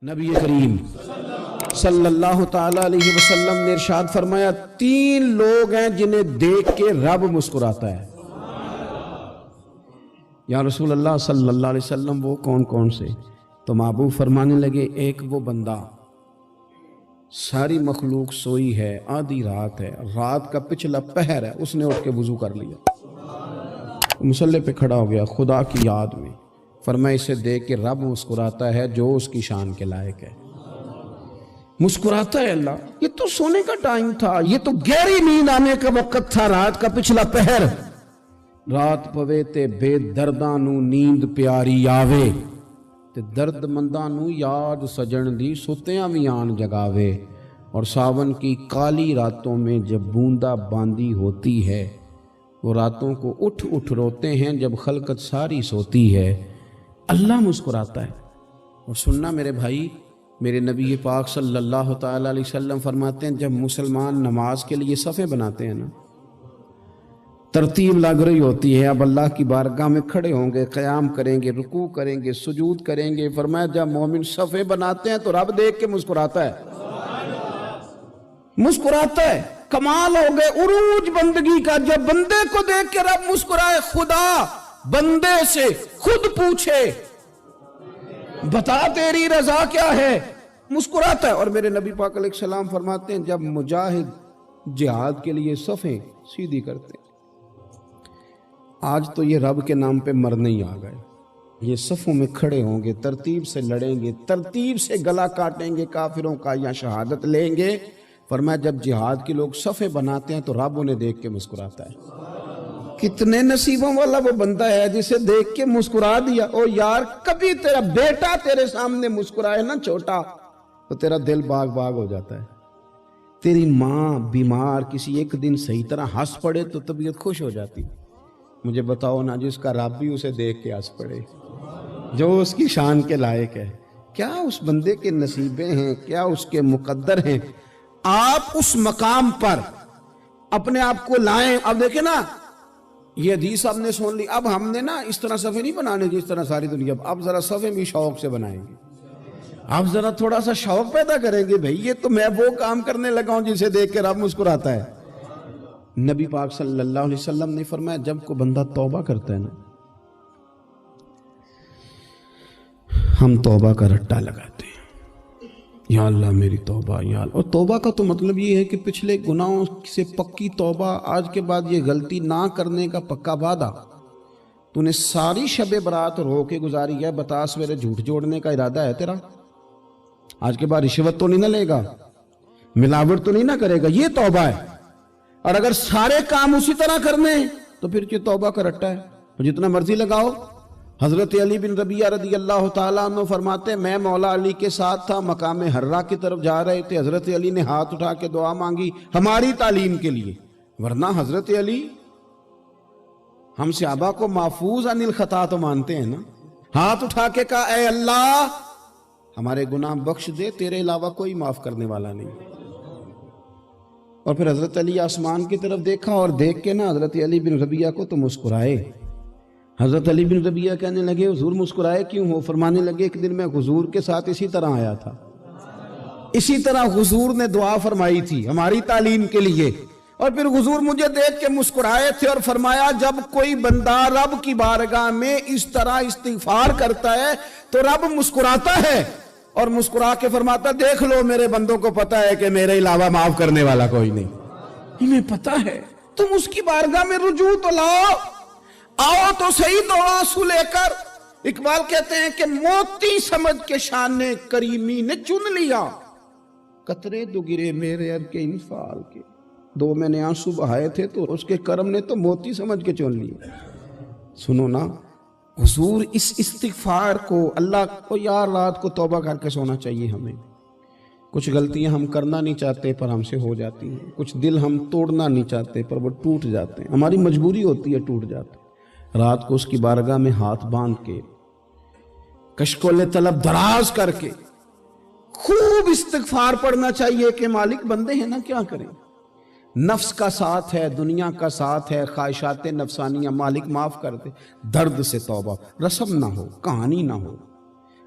نبی کریم صلی اللہ تعالی علیہ وسلم نے ارشاد فرمایا 3 لوگ ہیں جنہیں دیکھ کے رب مسکراتا ہے۔ یا رسول اللہ صلی اللہ علیہ وسلم وہ کون کون سے؟ تو محبوب فرمانے لگے ایک وہ بندہ ساری مخلوق سوئی ہے، آدھی رات ہے، رات کا پچھلا پہر ہے، اس نے اٹھ کے وضو کر لیا، مصلی پہ کھڑا ہو گیا خدا کی یاد میں، فرمایا اسے دیکھ کے رب مسکراتا ہے جو اس کی شان کے لائق ہے۔ مسکراتا ہے اللہ، یہ تو سونے کا ٹائم تھا، یہ تو گہری نیند آنے کا وقت تھا، رات کا پچھلا پہر، رات پوے تے بے درداں نو نیند پیاری آوے تے درد منداں نو یاد سجن دی ستیاں وی آن جگاوے، اور ساون کی کالی راتوں میں جب بوندا باندی ہوتی ہے وہ راتوں کو اٹھ اٹھ روتے ہیں جب خلقت ساری سوتی ہے، اللہ مسکراتا ہے۔ اور سننا میرے بھائی، میرے نبی پاک صلی اللہ تعالی علیہ وسلم فرماتے ہیں جب مسلمان نماز کے لیے صفیں بناتے ہیں نا، ترتیب لگ رہی ہوتی ہے، اب اللہ کی بارگاہ میں کھڑے ہوں گے، قیام کریں گے، رکوع کریں گے، سجود کریں گے، فرمایا جب مومن صفیں بناتے ہیں تو رب دیکھ کے مسکراتا ہے، مسکراتا ہے۔ کمال ہو گئے عروج بندگی کا، جب بندے کو دیکھ کے رب مسکرائے، خدا بندے سے خود پوچھے بتا تیری رضا کیا ہے، مسکراتا ہے۔ اور میرے نبی پاک علیہ السلام فرماتے ہیں جب مجاہد جہاد کے لیے صفیں سیدھی کرتے ہیں، آج تو یہ رب کے نام پہ مرنے ہی آ گئے، یہ صفوں میں کھڑے ہوں گے، ترتیب سے لڑیں گے، ترتیب سے گلا کاٹیں گے کافروں کا یا شہادت لیں گے۔ فرمایا جب جہاد کے لوگ صفیں بناتے ہیں تو رب انہیں دیکھ کے مسکراتا ہے۔ کتنے نصیبوں والا وہ بندہ ہے جسے دیکھ کے مسکرا دیا۔ او یار کبھی تیرا بیٹا تیرے سامنے مسکرائے نا چھوٹا تو تیرا دل باغ باغ ہو جاتا ہے، تیری ماں بیمار کسی ایک دن صحیح طرح ہنس پڑے تو طبیعت خوش ہو جاتی۔ مجھے بتاؤ نا جس کا رب بھی اسے دیکھ کے ہنس پڑے، جو اس کی شان کے لائق ہے، کیا اس بندے کے نصیبیں ہیں، کیا اس کے مقدر ہیں۔ آپ اس مقام پر اپنے آپ کو لائیں۔ اب دیکھیں نا یہ حدیث آپ نے سن لی، اب ہم نے نا اس طرح صفیں نہیں بنانے جس طرح ساری دنیا، اب ذرا صفیں بھی شوق سے بنائیں گے، اب ذرا تھوڑا سا شوق پیدا کریں گے، بھئی یہ تو میں وہ کام کرنے لگا ہوں جسے دیکھ کے رب مسکراتا ہے۔ نبی پاک صلی اللہ علیہ وسلم نے فرمایا جب کوئی بندہ توبہ کرتا ہے نا، ہم توبہ کا رٹا لگاتے ہیں، یا اللہ میری توبہ یا اللہ۔ اور توبہ کا تو مطلب یہ ہے کہ پچھلے گناہوں سے پکی توبہ، آج کے بعد یہ غلطی نہ کرنے کا پکا وعدہ۔ تو نے ساری شب برات رو کے گزاری ہے، بتا سویرے جھوٹ جوڑنے کا ارادہ ہے تیرا، آج کے بعد رشوت تو نہیں نہ لے گا، ملاوٹ تو نہیں نہ کرے گا، یہ توبہ ہے۔ اور اگر سارے کام اسی طرح کرنے تو پھر یہ توبہ کا رٹا ہے، جتنا مرضی لگاؤ۔ حضرت علی بن ربیعہ رضی اللہ تعالیٰ عنہ فرماتے ہیں میں مولا علی کے ساتھ تھا، مقام حرہ کی طرف جا رہے تھے، حضرت علی نے ہاتھ اٹھا کے دعا مانگی ہماری تعلیم کے لیے، ورنہ حضرت علی ہم صحابہ کو محفوظ عن الخطا تو مانتے ہیں نا، ہاتھ اٹھا کے کہا اے اللہ ہمارے گناہ بخش دے، تیرے علاوہ کوئی معاف کرنے والا نہیں۔ اور پھر حضرت علی آسمان کی طرف دیکھا اور دیکھ کے نا حضرت علی بن ربیعہ کو تو مسکرائے۔ حضرت علی بن ربیعہ کہنے لگے حضور مسکرائے کیوں ہو؟ فرمانے لگے ایک دن میں حضور کے ساتھ اسی طرح آیا تھا، اسی طرح حضور نے دعا فرمائی تھی ہماری تعلیم کے لیے، اور پھر حضور مجھے دیکھ کے مسکرائے تھے اور فرمایا جب کوئی بندہ رب کی بارگاہ میں اس طرح استغفار کرتا ہے تو رب مسکراتا ہے، اور مسکرا کے فرماتا دیکھ لو میرے بندوں کو پتا ہے کہ میرے علاوہ معاف کرنے والا کوئی نہیں، انہیں پتا ہے، تم اس کی بارگاہ میں رجوع تو لاؤ، آؤ تو صحیح دو آنسو لے کر۔ اقبال کہتے ہیں کہ موتی سمجھ کے شان کریمی نے چن لیا، قطرے دو گرے میرے اب کے انفعال کے، دو میں نے آنسو بہائے تھے تو اس کے کرم نے تو موتی سمجھ کے چن لیا۔ سنو نا حضور اس استغفار کو، اللہ کو یار رات کو توبہ کر کے سونا چاہیے ہمیں، کچھ غلطیاں ہم کرنا نہیں چاہتے پر ہم سے ہو جاتی ہیں، کچھ دل ہم توڑنا نہیں چاہتے پر وہ ٹوٹ جاتے ہیں، ہماری مجبوری ہوتی ہے ٹوٹ جاتے ہیں۔ رات کو اس کی بارگاہ میں ہاتھ باندھ کے کشکول طلب دراز کر کے خوب استغفار پڑھنا چاہیے کہ مالک بندے ہیں نا کیا کریں، نفس کا ساتھ ہے، دنیا کا ساتھ ہے، خواہشات نفسانیہ، مالک معاف کر دے، درد سے توبہ، رسم نہ ہو، کہانی نہ ہو،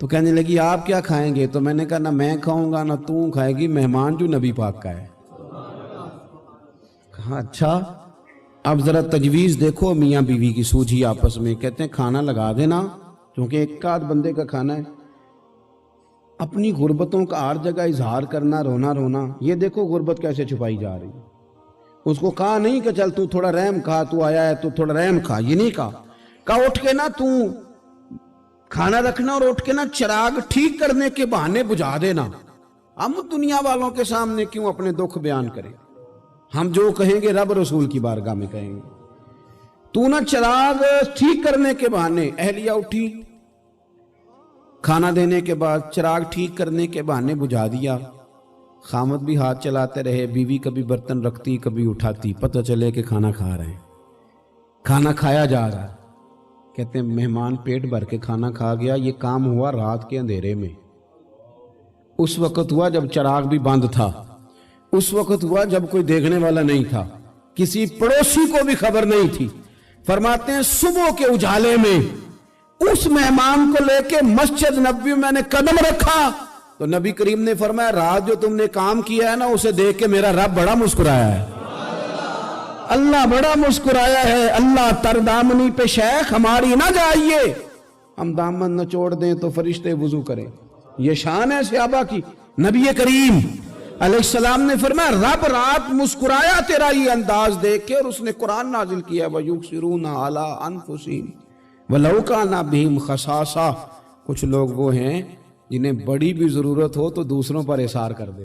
تو کہنے لگی آپ کیا کھائیں گے؟ تو میں نے کہا نہ میں کھاؤں گا نہ تو کھائے گی، مہمان جو نبی پاک کا ہے۔ کہا اچھا، اب ذرا تجویز دیکھو میاں بیوی کی سوجھی آپس میں۔ کہتے ہیں کھانا لگا دینا، کیونکہ ایک آدھ بندے کا کھانا ہے۔ اپنی غربتوں کا ہر جگہ اظہار کرنا، رونا رونا، یہ دیکھو غربت کیسے چھپائی جا رہی ہے۔ اس کو کہا نہیں کہ چل تو تھوڑا رحم کھا، تو آیا ہے تو تھوڑا رحم کھا، یہ نہیں کہا اٹھ کے نا تو کھانا رکھنا اور اٹھ کے نا چراغ ٹھیک کرنے کے بہانے بجھا دینا۔ ہم دنیا والوں کے سامنے کیوں اپنے دکھ بیان کریں؟ ہم جو کہیں گے رب رسول کی بارگاہ میں کہیں گے۔ تو نا چراغ ٹھیک کرنے کے بہانے، اہلیہ اٹھی، کھانا دینے کے بعد چراغ ٹھیک کرنے کے بہانے بجھا دیا۔ خامد بھی ہاتھ چلاتے رہے، بیوی کبھی برتن رکھتی کبھی اٹھاتی، پتہ چلے کہ کھانا کھا رہے ہیں، کھانا کھایا جا رہا ہے۔ کہتے ہیں مہمان پیٹ بھر کے کھانا کھا گیا۔ یہ کام ہوا رات کے اندھیرے میں، اس وقت ہوا جب چراغ بھی بند تھا، اس وقت ہوا جب کوئی دیکھنے والا نہیں تھا، کسی پڑوسی کو بھی خبر نہیں تھی۔ فرماتے ہیں صبح کے اجالے میں اس مہمان کو لے کے مسجد نبوی میں نے قدم رکھا تو نبی کریم نے فرمایا رات جو تم نے کام کیا ہے نا اسے دیکھ کے میرا رب بڑا مسکرایا ہے، اللہ بڑا مسکرایا ہے۔ اللہ تر دامنی پہ شیخ ہماری نہ جائیے، ہم دامن نہ چھوڑ دیں تو فرشتے وضو کریں۔ یہ شان ہے صحابہ کی۔ نبی کریم علیہ السلام نے فرمایا رب رات مسکرایا تیرا یہ انداز دیکھ کے، اور اس نے قرآن نازل کیا وَيُبْصِرُونَ عَلَىٰ أَنفُسِهِمْ وَلَوْ كَانَ بِهِمْ خَصَاصَةٌ۔ کچھ لوگ وہ ہیں جنہیں بڑی بھی ضرورت ہو تو دوسروں پر اثار کر دے۔